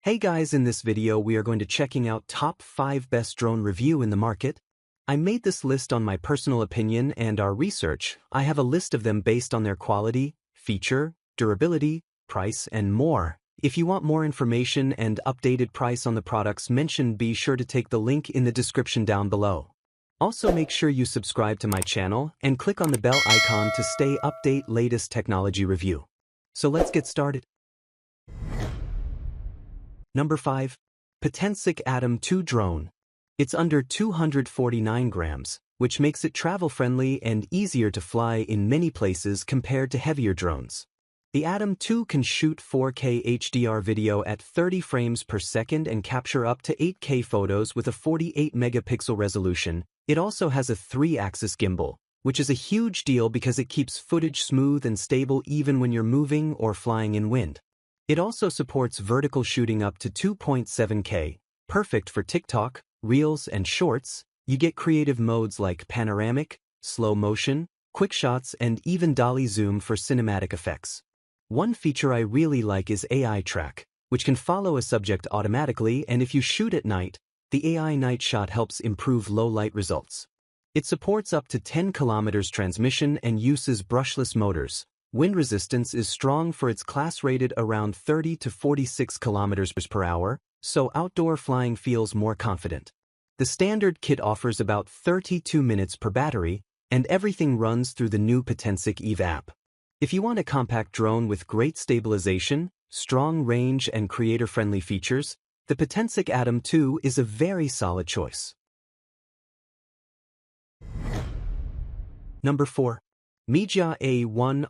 Hey guys, in this video we are going to checking out top 5 best drone review in the market. I made this list on my personal opinion and our research. I have a list of them based on their quality, feature, durability, price, and more. If you want more information and updated price on the products mentioned, be sure to take the link in the description down below. Also make sure you subscribe to my channel and click on the bell icon to stay update latest technology review. So let's get started. Number 5. Potensic Atom 2 Drone. It's under 249 grams, which makes it travel-friendly and easier to fly in many places compared to heavier drones. The Atom 2 can shoot 4K HDR video at 30 frames per second and capture up to 8K photos with a 48 megapixel resolution. It also has a 3-axis gimbal, which is a huge deal because it keeps footage smooth and stable even when you're moving or flying in wind. It also supports vertical shooting up to 2.7K, perfect for TikTok, Reels, and Shorts. You get creative modes like panoramic, slow motion, quick shots, and even dolly zoom for cinematic effects. One feature I really like is AI track, which can follow a subject automatically, and if you shoot at night, the AI night shot helps improve low-light results. It supports up to 10 kilometers transmission and uses brushless motors. Wind resistance is strong for its class, rated around 30 to 46 kilometers per hour, so outdoor flying feels more confident. The standard kit offers about 32 minutes per battery, and everything runs through the new Potensic Eve app. If you want a compact drone with great stabilization, strong range, and creator-friendly features, the Potensic Atom 2 is a very solid choice. Number 4. Mijia A14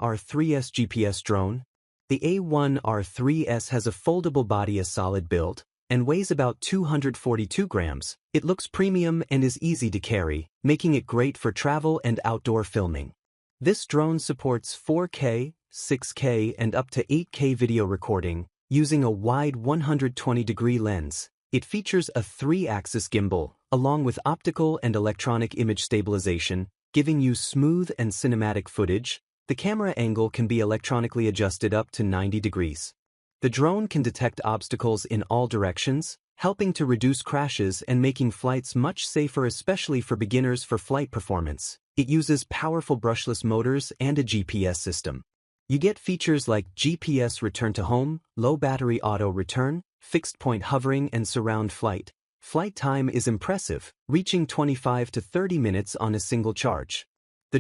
GPS Drone. The A14 has a foldable body, a solid build, and weighs about 242 grams. It looks premium and is easy to carry, making it great for travel and outdoor filming. This drone supports 4K, 6K, and up to 8K video recording, using a wide 120-degree lens. It features a 3-axis gimbal, along with optical and electronic image stabilization, giving you smooth and cinematic footage. The camera angle can be electronically adjusted up to 90 degrees. The drone can detect obstacles in all directions, helping to reduce crashes and making flights much safer, especially for beginners. For flight performance, it uses powerful brushless motors and a GPS system. You get features like GPS return to home, low battery auto return, fixed point hovering, and surround flight. Flight time is impressive, reaching 25 to 30 minutes on a single charge. The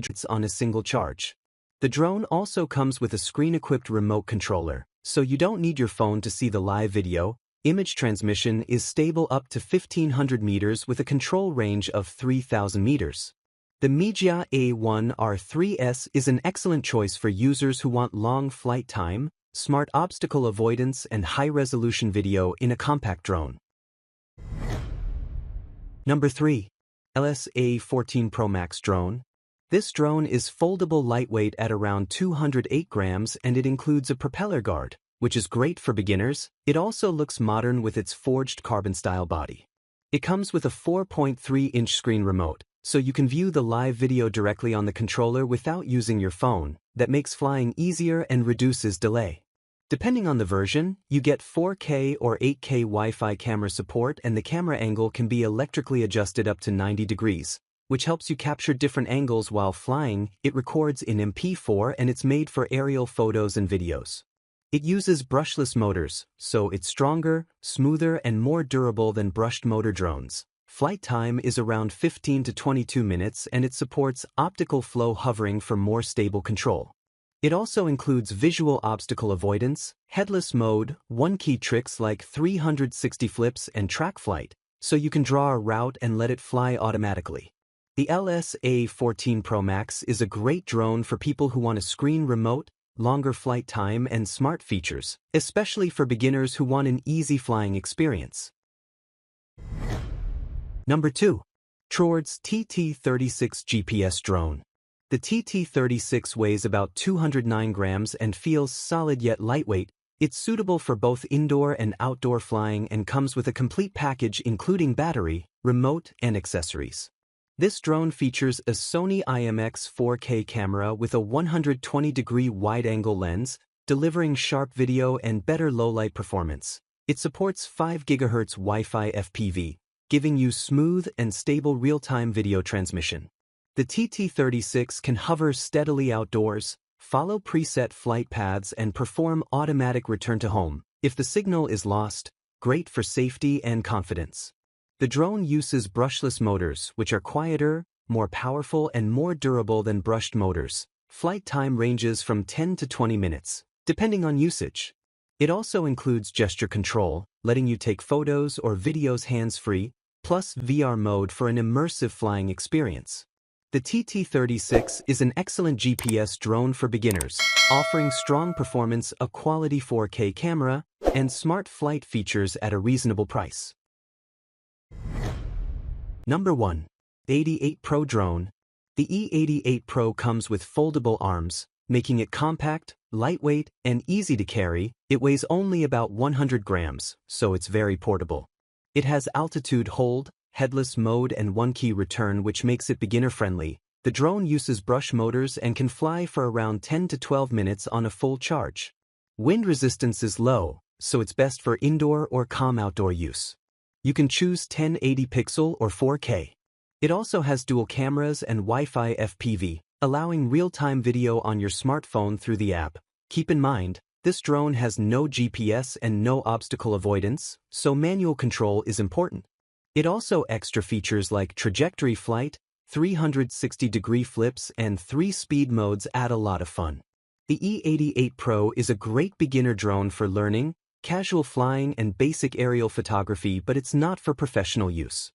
drone also comes with a screen-equipped remote controller, so you don't need your phone to see the live video. Image transmission is stable up to 1,500 meters with a control range of 3,000 meters. The Mijia A14 is an excellent choice for users who want long flight time, smart obstacle avoidance, and high-resolution video in a compact drone. Number 3. A14 Pro Max Drone. This drone is foldable, lightweight at around 208 grams, and it includes a propeller guard, which is great for beginners. It also looks modern with its forged carbon-style body. It comes with a 4.3-inch screen remote, so you can view the live video directly on the controller without using your phone. That makes flying easier and reduces delay. Depending on the version, you get 4K or 8K Wi-Fi camera support, and the camera angle can be electrically adjusted up to 90 degrees, which helps you capture different angles while flying. It records in MP4 and it's made for aerial photos and videos. It uses brushless motors, so it's stronger, smoother, and more durable than brushed motor drones. Flight time is around 15 to 22 minutes, and it supports optical flow hovering for more stable control. It also includes visual obstacle avoidance, headless mode, one-key tricks like 360 flips, and track flight, so you can draw a route and let it fly automatically. The A14 Pro Max is a great drone for people who want a screen remote, longer flight time, and smart features, especially for beginners who want an easy flying experience. Number 2. Troord's TT36 GPS Drone. The TT36 weighs about 209 grams and feels solid yet lightweight. It's suitable for both indoor and outdoor flying and comes with a complete package including battery, remote, and accessories. This drone features a Sony IMX 4K camera with a 120-degree wide-angle lens, delivering sharp video and better low-light performance. It supports 5 GHz Wi-Fi FPV, giving you smooth and stable real-time video transmission. The TT36 can hover steadily outdoors, follow preset flight paths and perform automatic return to home if the signal is lost, great for safety and confidence. The drone uses brushless motors, which are quieter, more powerful and more durable than brushed motors. Flight time ranges from 10 to 20 minutes, depending on usage. It also includes gesture control, letting you take photos or videos hands-free, plus VR mode for an immersive flying experience. The TT36 is an excellent GPS drone for beginners, offering strong performance, a quality 4K camera, and smart flight features at a reasonable price. Number 1. A14 Pro Drone. The A14 Pro comes with foldable arms, making it compact, lightweight, and easy to carry. It weighs only about 100 grams, so it's very portable. It has altitude hold, headless mode and one-key return, which makes it beginner-friendly. The drone uses brush motors and can fly for around 10 to 12 minutes on a full charge. Wind resistance is low, so it's best for indoor or calm outdoor use. You can choose 1080 pixel or 4K. It also has dual cameras and Wi-Fi FPV, allowing real-time video on your smartphone through the app. Keep in mind, this drone has no GPS and no obstacle avoidance, so manual control is important. It also extra features like trajectory flight, 360-degree flips and 3 speed modes add a lot of fun. The A14 Pro is a great beginner drone for learning, casual flying and basic aerial photography, but it's not for professional use.